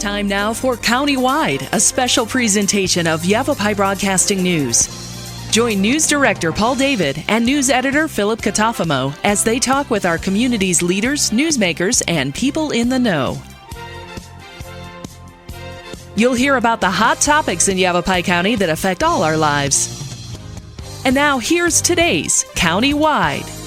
Time now for Countywide, a special presentation of Yavapai Broadcasting News. Join News Director Paul David and News Editor Philip Katafamo as they talk with our community's leaders, newsmakers, and people in the know. You'll hear about the hot topics in Yavapai County that affect all our lives. And now here's today's Countywide.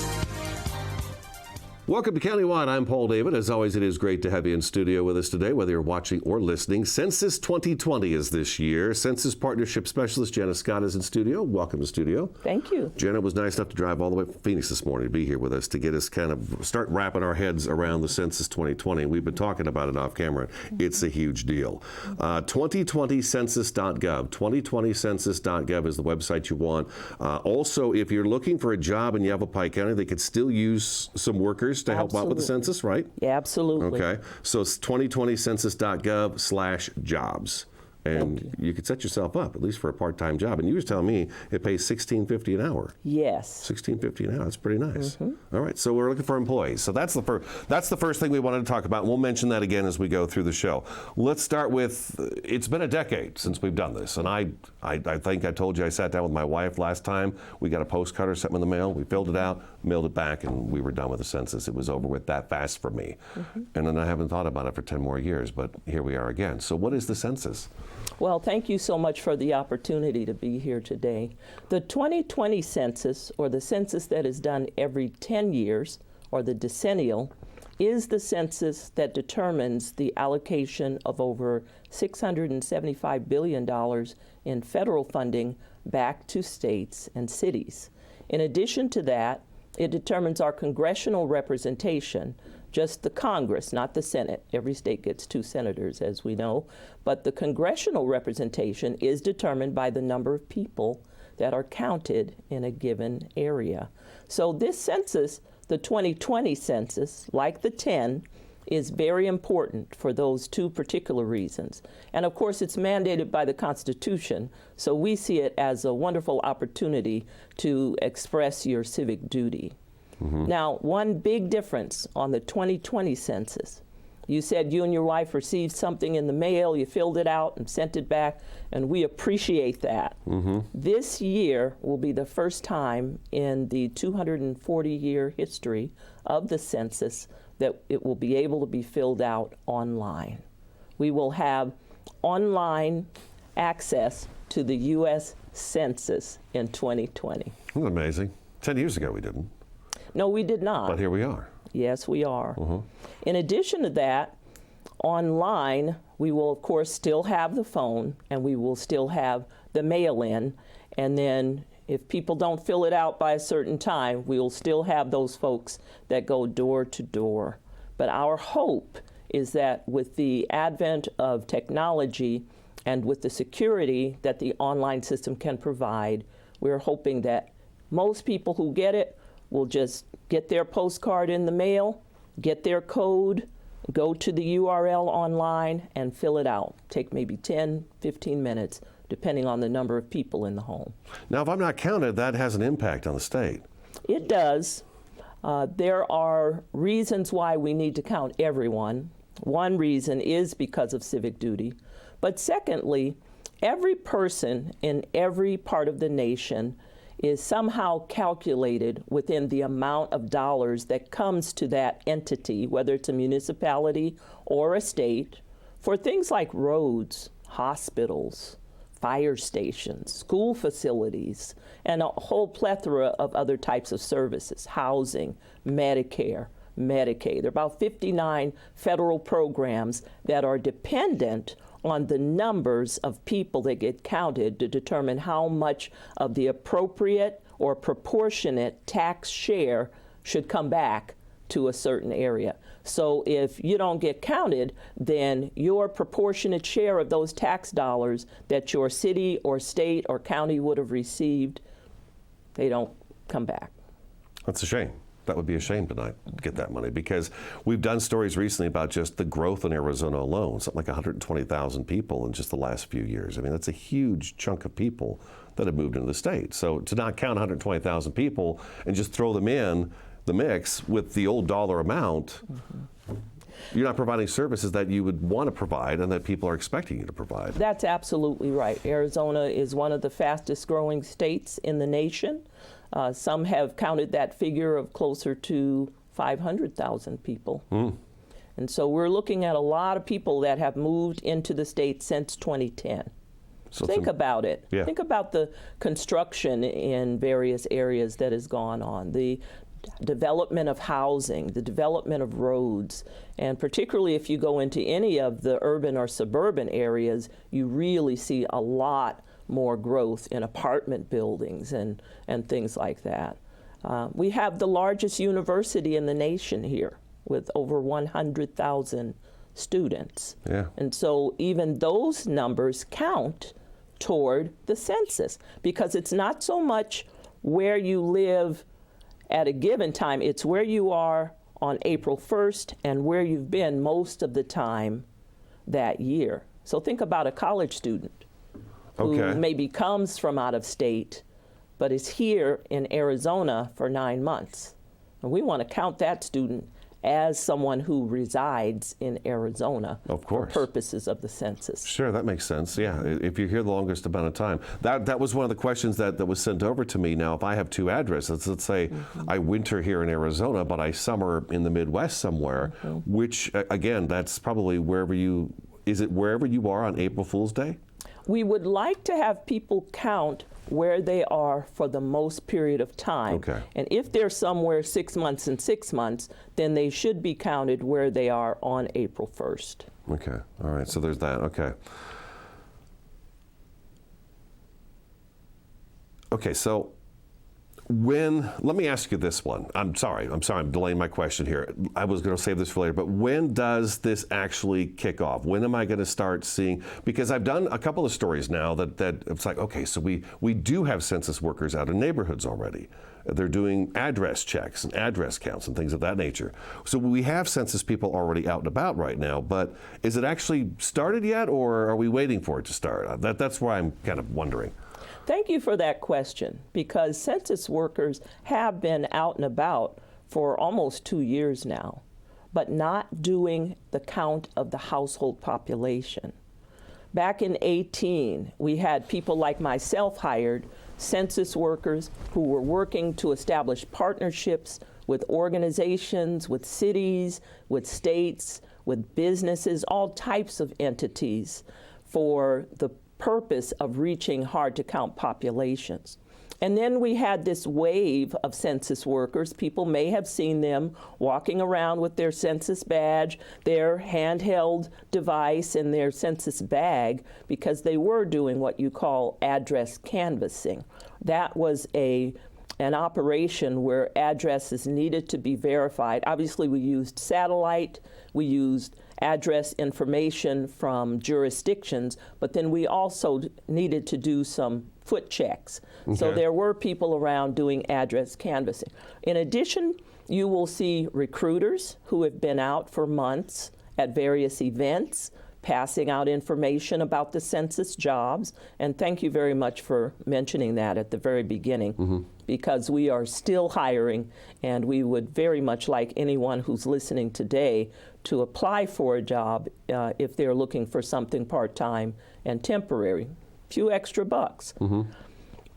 Welcome to Countywide. I'm Paul David. As always, it is great to have you in studio with us today, whether you're watching or listening. Census 2020 is this year. Census Partnership Specialist Jenna Scott is in studio. Welcome to studio. Thank you. Jenna was nice enough to drive all the way from Phoenix this morning to be here with us to get us kind of start wrapping our heads around the Census 2020. We've been talking about it off camera. It's a huge deal. 2020census.gov. 2020census.gov is the website you want. Also, if you're looking for a job in Yavapai County, they could still use some workers to help out with the census, right? Yeah, absolutely. Okay. So it's 2020census.gov/jobs. And you could set yourself up, at least for a part-time job. And you were telling me it pays $16.50 an hour. Yes. $16.50 an hour. That's pretty nice. All right. So we're looking for employees. So that's the first thing we wanted to talk about. We'll mention that again as we go through the show. Let's start with, it's been a decade since we've done this. And I think I told you I sat down with my wife last time. We got a postcard or something in the mail. We filled it out, mailed it back, and we were done with the census. It was over with that fast for me. And then I haven't thought about it for 10 more years, but here we are again. So what is the census? Well, thank you so much for the opportunity to be here today. The 2020 census, or the census that is done every 10 years, or the decennial, is the census that determines the allocation of over $675 billion in federal funding back to states and cities. In addition to that, it determines our congressional representation, just the Congress, not the Senate. Every state gets 2 senators, as we know. But the congressional representation is determined by the number of people that are counted in a given area. So this census, the 2020 census, like the 10, is very important for those 2 particular reasons. And of course, it's mandated by the Constitution, so we see it as a wonderful opportunity to express your civic duty. Now, one big difference on the 2020 census, you said you and your wife received something in the mail, you filled it out and sent it back, and we appreciate that. This year will be the first time in the 240-year history of the census that it will be able to be filled out online. We will have online access to the U.S. Census in 2020. That's amazing. 10 years ago we didn't. No, we did not. But here we are. Yes, we are. In addition to that, online, we will, of course, still have the phone, and we will still have the mail-in. And then if people don't fill it out by a certain time, we will still have those folks that go door to door. But our hope is that with the advent of technology and with the security that the online system can provide, we're hoping that most people who get it will just get their postcard in the mail, get their code, go to the URL online and fill it out. Take maybe 10, 15 minutes, depending on the number of people in the home. Now, if I'm not counted, that has an impact on the state. It does. There are reasons why we need to count everyone. One reason is because of civic duty. But secondly, every person in every part of the nation is somehow calculated within the amount of dollars that comes to that entity, whether it's a municipality or a state, for things like roads, hospitals, fire stations, school facilities, and a whole plethora of other types of services, housing, Medicare, Medicaid. There are about 59 federal programs that are dependent on the numbers of people that get counted to determine how much of the appropriate or proportionate tax share should come back to a certain area. So if you don't get counted, then your proportionate share of those tax dollars that your city or state or county would have received, they don't come back. That's a shame. That would be a shame to not get that money, because we've done stories recently about just the growth in Arizona alone, something like 120,000 people in just the last few years. I mean, that's a huge chunk of people that have moved into the state. So to not count 120,000 people and just throw them in the mix with the old dollar amount. You're not providing services that you would want to provide and that people are expecting you to provide. That's absolutely right. Arizona is one of the fastest growing states in the nation. Some have counted that figure of closer to 500,000 people. And so we're looking at a lot of people that have moved into the state since 2010. So think about it. Yeah. Think about the construction in various areas that has gone on, the development of housing, the development of roads, and particularly if you go into any of the urban or suburban areas, you really see a lot more growth in apartment buildings and things like that. We have the largest university in the nation here with over 100,000 students. Yeah. And so even those numbers count toward the census, because it's not so much where you live at a given time, it's where you are on April 1st and where you've been most of the time that year. So think about a college student who maybe comes from out of state, but is here in Arizona for 9 months. And we want to count that student as someone who resides in Arizona for purposes of the census. Sure, that makes sense. Yeah, if you're here the longest amount of time. That was one of the questions that was sent over to me. Now, if I have two addresses, let's say I winter here in Arizona, but I summer in the Midwest somewhere, which, again, that's probably wherever you are on April Fool's Day? We would like to have people count where they are for the most period of time. Okay. And if they're somewhere 6 months and 6 months, then they should be counted where they are on April 1st. Okay. All right. So there's that. Okay. Okay. So let me ask you this one. I'm sorry, I'm delaying my question here. I was going to save this for later, but when does this actually kick off? When am I going to start seeing, because I've done a couple of stories now that it's like, okay, so we do have census workers out in neighborhoods already. They're doing address checks and address counts and things of that nature. So we have census people already out and about right now, but is it actually started yet, or are we waiting for it to start? That's where I'm kind of wondering. Thank you for that question, because census workers have been out and about for almost 2 years now, but not doing the count of the household population. Back in 2018, we had people like myself hired, census workers who were working to establish partnerships with organizations, with cities, with states, with businesses, all types of entities for the purpose of reaching hard-to-count populations. And then we had this wave of census workers. People may have seen them walking around with their census badge, their handheld device, and their census bag, because they were doing what you call address canvassing. That was an operation where addresses needed to be verified. Obviously, we used satellite, we used address information from jurisdictions, but then we also needed to do some foot checks. Okay. So there were people around doing address canvassing. In addition, you will see recruiters who have been out for months at various events, passing out information about the census jobs. And thank you very much for mentioning that at the very beginning, because we are still hiring, and we would very much like anyone who's listening today to apply for a job if they're looking for something part-time and temporary. Few extra bucks.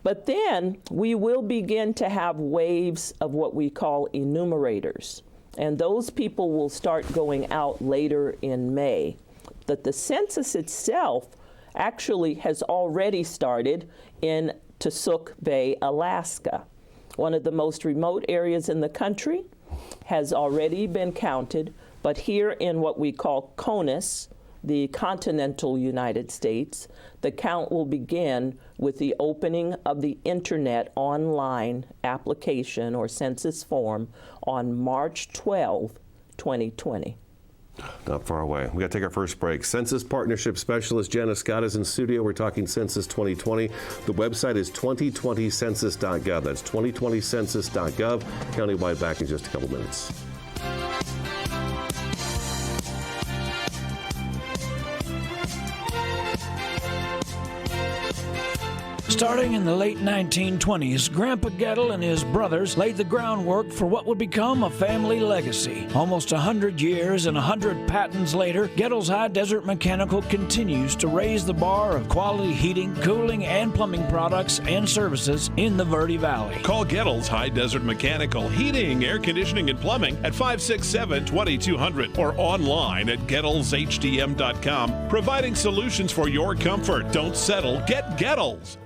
But then we will begin to have waves of what we call enumerators. And those people will start going out later in May. That the census itself actually has already started in Tusuk Bay, Alaska. One of the most remote areas in the country has already been counted, but here in what we call CONUS, the continental United States, the count will begin with the opening of the internet online application or census form on March 12, 2020. Not far away. We got to take our first break. Census Partnership Specialist Janice Scott is in studio. We're talking Census 2020. The website is 2020census.gov. That's 2020census.gov. Countywide back in just a couple minutes. Starting in the late 1920s, Grandpa Gettle and his brothers laid the groundwork for what would become a family legacy. Almost 100 years and 100 patents later, Gettle's High Desert Mechanical continues to raise the bar of quality heating, cooling, and plumbing products and services in the Verde Valley. Call Gettle's High Desert Mechanical Heating, Air Conditioning, and Plumbing at 567-2200 or online at GettlesHDM.com, providing solutions for your comfort. Don't settle. Get Gettles.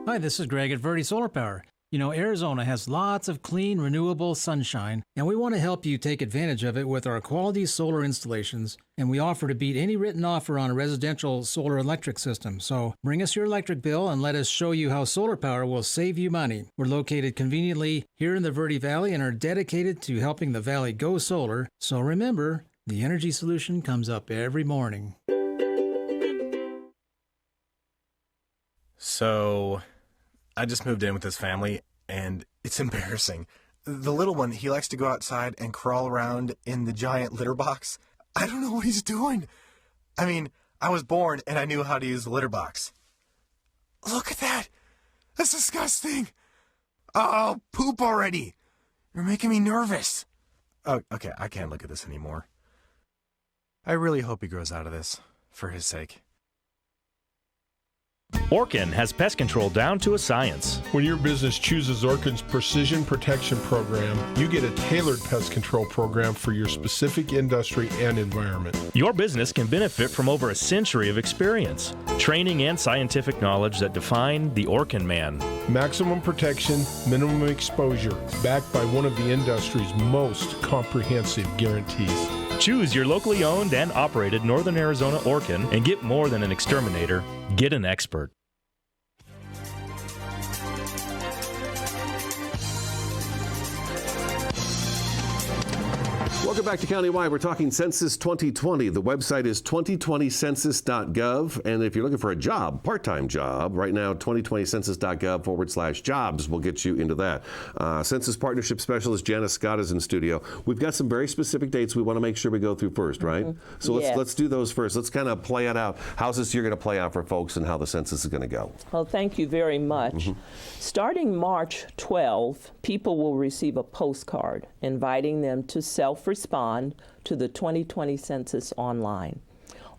Hi, this is Greg at Verde Solar Power. You know, Arizona has lots of clean, renewable sunshine, and we want to help you take advantage of it with our quality solar installations, and we offer to beat any written offer on a residential solar electric system. So bring us your electric bill and let us show you how solar power will save you money. We're located conveniently here in the Verde Valley and are dedicated to helping the valley go solar. So remember, the energy solution comes up every morning. So, I just moved in with this family, and it's embarrassing. The little one, he likes to go outside and crawl around in the giant litter box. I don't know what he's doing. I mean, I was born and I knew how to use the litter box. Look at that. That's disgusting. Oh, poop already. You're making me nervous. Oh, okay, I can't look at this anymore. I really hope he grows out of this, for his sake. Orkin has pest control down to a science. When your business chooses Orkin's Precision Protection Program, you get a tailored pest control program for your specific industry and environment. Your business can benefit from over a century of experience, training, and scientific knowledge that define the Orkin man. Maximum protection, minimum exposure, backed by one of the industry's most comprehensive guarantees. Choose your locally owned and operated Northern Arizona Orkin and get more than an exterminator. Get an expert. Welcome back to Countywide. We're talking Census 2020. The website is 2020census.gov. And if you're looking for a job, part-time job, right now, 2020census.gov/jobs will get you into that. Census Partnership Specialist Janice Scott is in studio. We've got some very specific dates we want to make sure we go through first, right? So let's do those first. Let's kind of play it out. How's this year going to play out for folks and how the census is going to go? Well, thank you very much. Starting March 12, people will receive a postcard inviting them to self-respond to the 2020 census online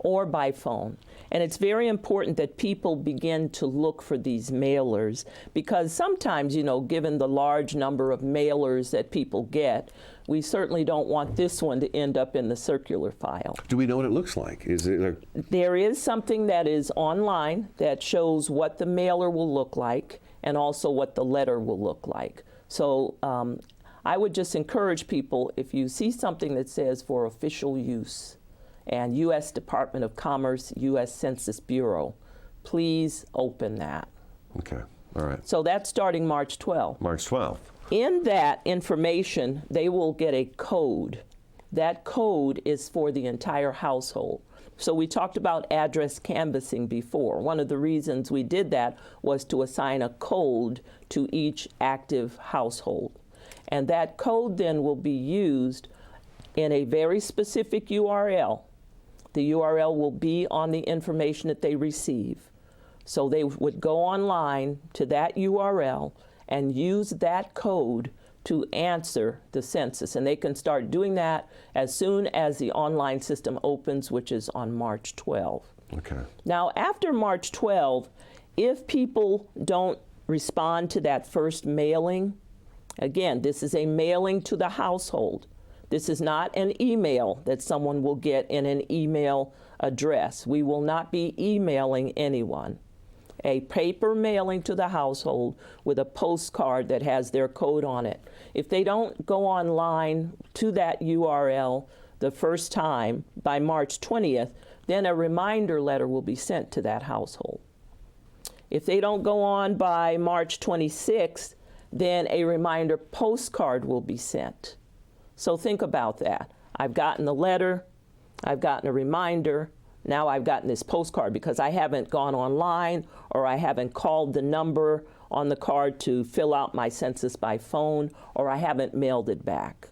or by phone. And it's very important that people begin to look for these mailers because sometimes, you know, given the large number of mailers that people get, we certainly don't want this one to end up in the circular file. Do we know what it looks like? There is something that is online that shows what the mailer will look like and also what the letter will look like. So I would just encourage people, if you see something that says for official use and U.S. Department of Commerce, U.S. Census Bureau, please open that. Okay, all right. So that's starting March 12th. March 12th. In that information, they will get a code. That code is for the entire household. So we talked about address canvassing before. One of the reasons we did that was to assign a code to each active household. And that code then will be used in a very specific URL. The URL will be on the information that they receive. So they would go online to that URL and use that code to answer the census. And they can start doing that as soon as the online system opens, which is on March 12. Okay. Now, after March 12, if people don't respond to that first mailing, again, this is a mailing to the household. This is not an email that someone will get in an email address. We will not be emailing anyone. A paper mailing to the household with a postcard that has their code on it. If they don't go online to that URL the first time by March 20th, then a reminder letter will be sent to that household. If they don't go on by March 26th, then a reminder postcard will be sent. So think about that. I've gotten the letter, I've gotten a reminder, now I've gotten this postcard because I haven't gone online or I haven't called the number on the card to fill out my census by phone or I haven't mailed it back.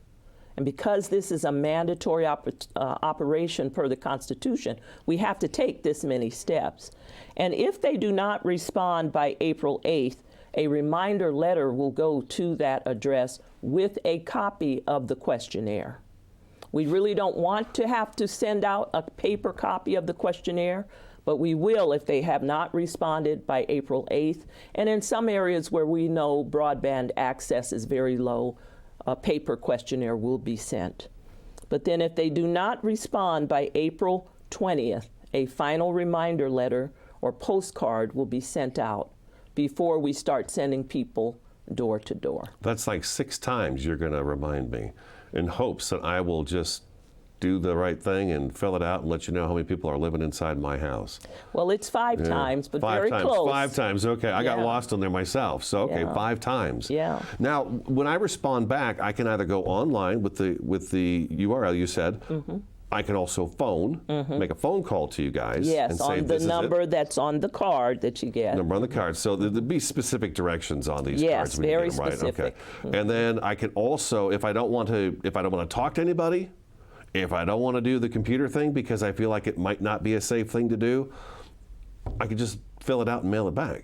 And because this is a mandatory operation per the Constitution, we have to take this many steps. And if they do not respond by April 8th, a reminder letter will go to that address with a copy of the questionnaire. We really don't want to have to send out a paper copy of the questionnaire, but we will if they have not responded by April 8th. And in some areas where we know broadband access is very low, a paper questionnaire will be sent. But then if they do not respond by April 20th, a final reminder letter or postcard will be sent out before we start sending people door to door. That's like 6 times you're going to remind me, in hopes that I will just do the right thing and fill it out and let you know how many people are living inside my house. Well, it's 5 times, but 5 very times, close. 5 times, okay. I got lost on there myself, so okay, 5 times. Yeah. Now, when I respond back, I can either go online with the URL you said. I can also phone, make a phone call to you guys. Yes, and say, on the number that's on the card that you get. Number on the card. So there'd be specific directions on these cards when very you get them right. specific. Okay. And then I can also, if I don't want to talk to anybody, if I don't want to do the computer thing because I feel like it might not be a safe thing to do, I could just fill it out and mail it back.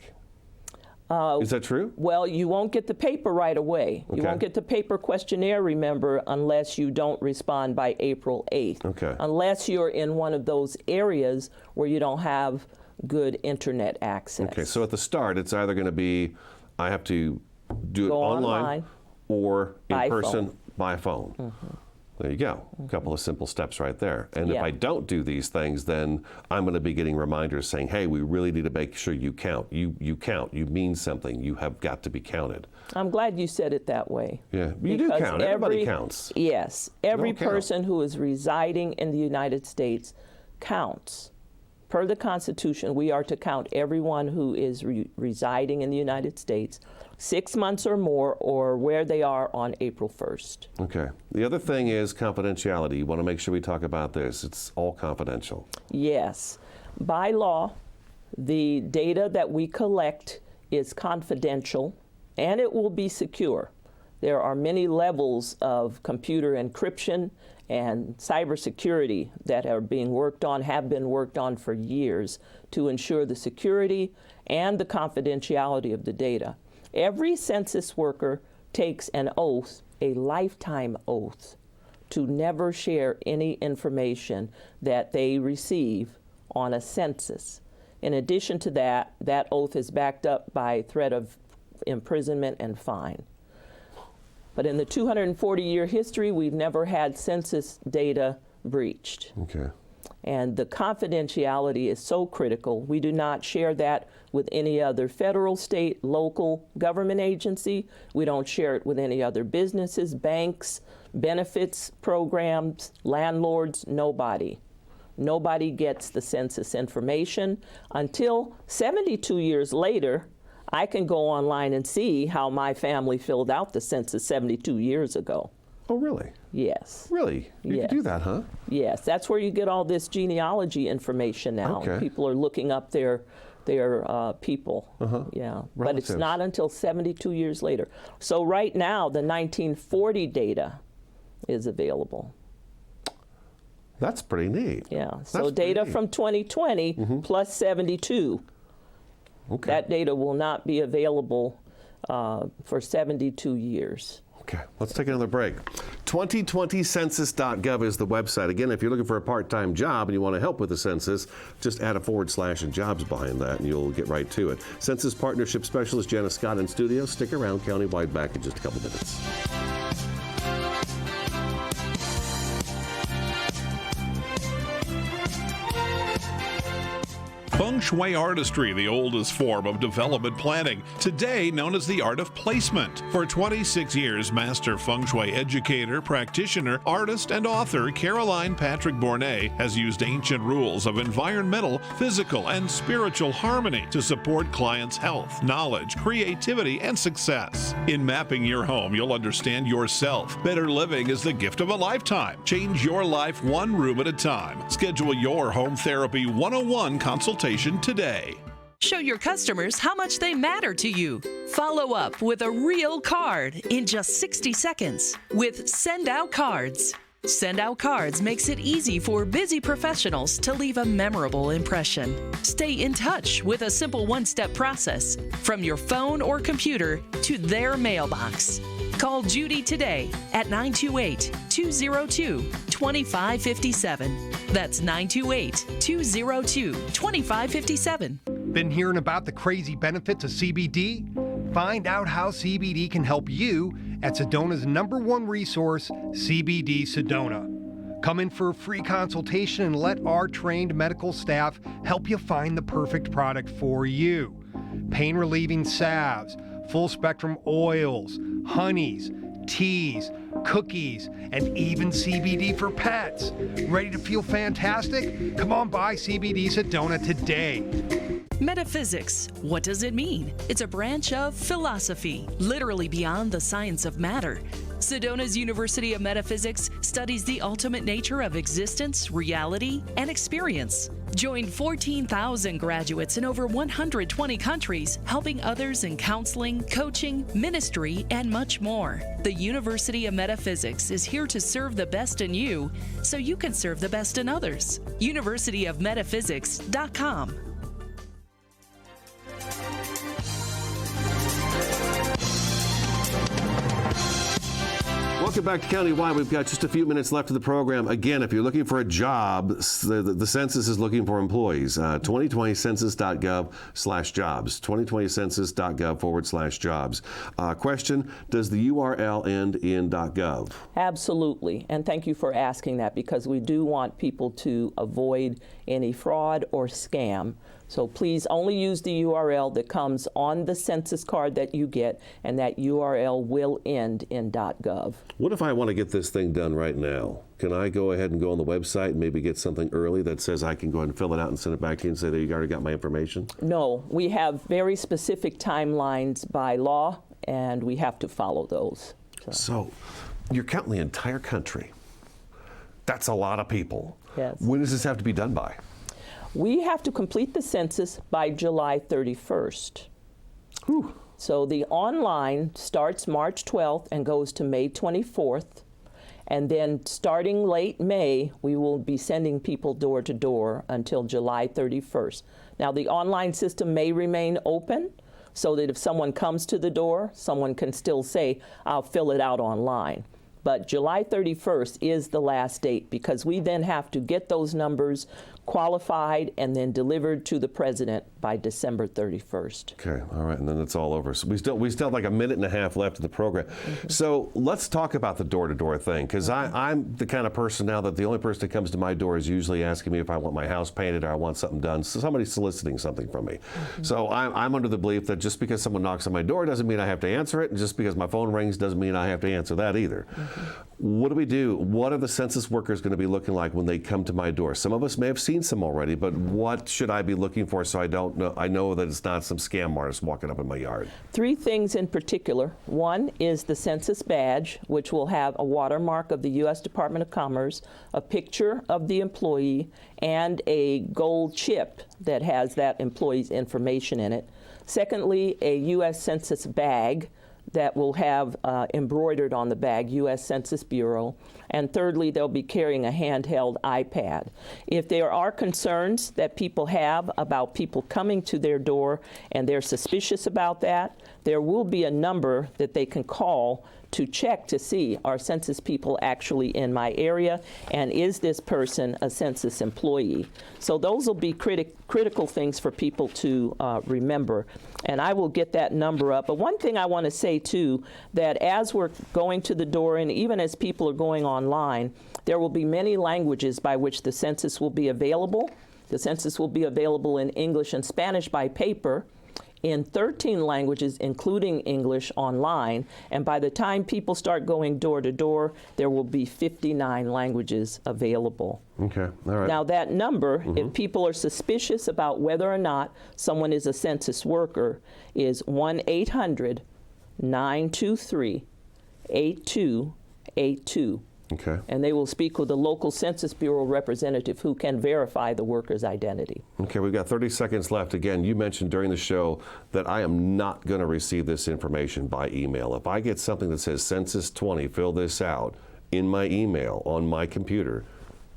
Is that true? Well, you won't get the paper right away. You won't get the paper questionnaire, remember, unless you don't respond by April 8th. Okay. Unless you're in one of those areas where you don't have good internet access. Okay, so at the start, it's either going to be I have to do it online or in person by phone. There you go. A couple of simple steps right there. And if I don't do these things, then I'm going to be getting reminders saying, hey, we really need to make sure you count. You count. You mean something. You have got to be counted. I'm glad you said it that way. Yeah, you do count. Everybody counts. Yes. Every person who is residing in the United States counts. Per the Constitution, we are to count everyone who is residing in the United States 6 months or more, or where they are on April 1st. Okay. The other thing is confidentiality. You want to make sure we talk about this. It's all confidential. Yes. By law, the data that we collect is confidential, and it will be secure. There are many levels of computer encryption and cybersecurity that are being worked on, have been worked on for years to ensure the security and the confidentiality of the data. Every census worker takes an oath, a lifetime oath, to never share any information that they receive on a census. In addition to that, that oath is backed up by threat of imprisonment and fine. But in the 240-year history, we've never had census data breached. Okay. And the confidentiality is so critical. We do not share that with any other federal, state, local government agency. We don't share it with any other businesses, banks, benefits programs, landlords, nobody. Nobody gets the census information until 72 years later. I can go online and see how my family filled out the census 72 years ago. Oh, really? Yes. Really? You can do that, huh? Yes. That's where you get all this genealogy information now. Okay. People are looking up their people. Yeah. Relatives. But it's not until 72 years later. So right now, the 1940 data is available. That's pretty neat. Yeah. So data from 2020 plus 72. Okay. That data will not be available for 72 years. Okay, let's take another break. 2020census.gov is the website. Again, if you're looking for a part-time job and you want to help with the census, just add a / and jobs behind that and you'll get right to it. Census Partnership Specialist Janice Scott in studio. Stick around, Countywide back in just a couple minutes. Feng Shui artistry, the oldest form of development planning, today known as the art of placement. For 26 years, master Feng Shui educator, practitioner, artist, and author Caroline Patrick Bournet has used ancient rules of environmental, physical, and spiritual harmony to support clients' health, knowledge, creativity, and success. In mapping your home, you'll understand yourself. Better living is the gift of a lifetime. Change your life one room at a time. Schedule your Home Therapy 101 consultation today. Show your customers how much they matter to you. Follow up with a real card in just 60 seconds with Send Out Cards. Send Out Cards makes it easy for busy professionals to leave a memorable impression. Stay in touch with a simple one-step process from your phone or computer to their mailbox. Call Judy today at 928-202-2557. That's 928-202-2557. Been hearing about the crazy benefits of CBD? Find out how CBD can help you at Sedona's #1 resource, CBD Sedona. Come in for a free consultation and let our trained medical staff help you find the perfect product for you. Pain-relieving salves, full-spectrum oils, honeys, teas, cookies, and even CBD for pets. Ready to feel fantastic? Come on by CBD Sedona today. Metaphysics. What does it mean? It's a branch of philosophy, literally beyond the science of matter. Sedona's University of Metaphysics studies the ultimate nature of existence, reality, and experience. Join 14,000 graduates in over 120 countries, helping others in counseling, coaching, ministry, and much more. The University of Metaphysics is here to serve the best in you so you can serve the best in others. universityofmetaphysics.com. Welcome back to Countywide. We've got just a few minutes left of the program. Again, if you're looking for a job, the Census is looking for employees. 2020census.gov/jobs. 2020census.gov/jobs. Question, does the URL end in .gov? Absolutely. And thank you for asking that, because we do want people to avoid any fraud or scam. So please only use the URL that comes on the census card that you get, and that URL will end in .gov. What if I want to get this thing done right now? Can I go ahead and go on the website and maybe get something early that says I can go ahead and fill it out and send it back to you and say that you already got my information? No, we have very specific timelines by law, and we have to follow those. So you're counting the entire country. That's a lot of people. Yes. When does this have to be done by? We have to complete the census by July 31st. Whew. So the online starts March 12th and goes to May 24th. And then starting late May, we will be sending people door to door until July 31st. Now the online system may remain open so that if someone comes to the door, someone can still say, I'll fill it out online. But July 31st is the last date, because we then have to get those numbers qualified and then delivered to the president by December 31st. Okay, all right, and then it's all over. So we still have like a minute and a half left of the program. Mm-hmm. So let's talk about the door-to-door thing, because I'm the kind of person now that the only person that comes to my door is usually asking me if I want my house painted or I want something done. So somebody's soliciting something from me. Mm-hmm. So I'm under the belief that just because someone knocks on my door doesn't mean I have to answer it, and just because my phone rings doesn't mean I have to answer that either. Mm-hmm. What do we do? What are the census workers going to be looking like when they come to my door? Some of us may have seen some already, but what should I be looking for so I know that it's not some scam artist walking up in my yard? 3 things in particular. One is the census badge, which will have a watermark of the U.S. Department of Commerce, a picture of the employee, and a gold chip that has that employee's information in it. Secondly, a U.S. Census bag that will have embroidered on the bag, U.S. Census Bureau. And thirdly, they'll be carrying a handheld iPad. If there are concerns that people have about people coming to their door and they're suspicious about that, there will be a number that they can call to check to see, are census people actually in my area, and is this person a census employee? So those will be critical things for people to remember. And I will get that number up. But one thing I want to say, too, that as we're going to the door, and even as people are going online, there will be many languages by which the census will be available. The census will be available in English and Spanish by paper, in 13 languages, including English, online. And by the time people start going door to door, there will be 59 languages available. Okay, all right. Now that number, if people are suspicious about whether or not someone is a census worker, is 1-800-923-8282. Okay. And they will speak with the local Census Bureau representative who can verify the worker's identity. Okay, we've got 30 seconds left. Again, you mentioned during the show that I am not going to receive this information by email. If I get something that says Census 20, fill this out in my email on my computer,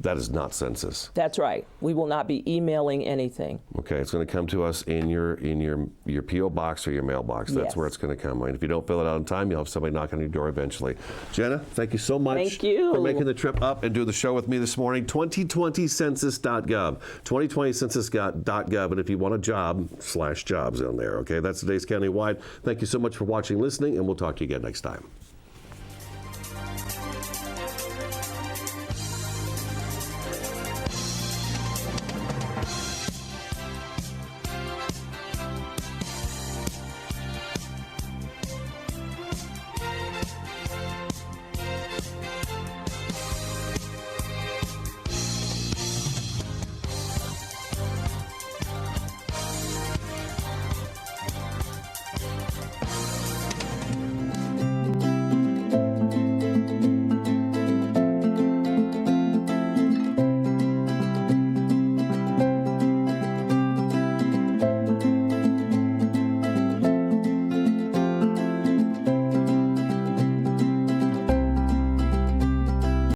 that is not Census. That's right. We will not be emailing anything. Okay, it's going to come to us in your P.O. box or your mailbox. That's where it's going to come. And if you don't fill it out on time, you'll have somebody knock on your door eventually. Jenna, thank you so much Thank you. for making the trip up and doing the show with me this morning. 2020census.gov. 2020census.gov. And if you want a job, /jobs on there. Okay, that's today's countywide. Thank you so much for watching, listening, and we'll talk to you again next time.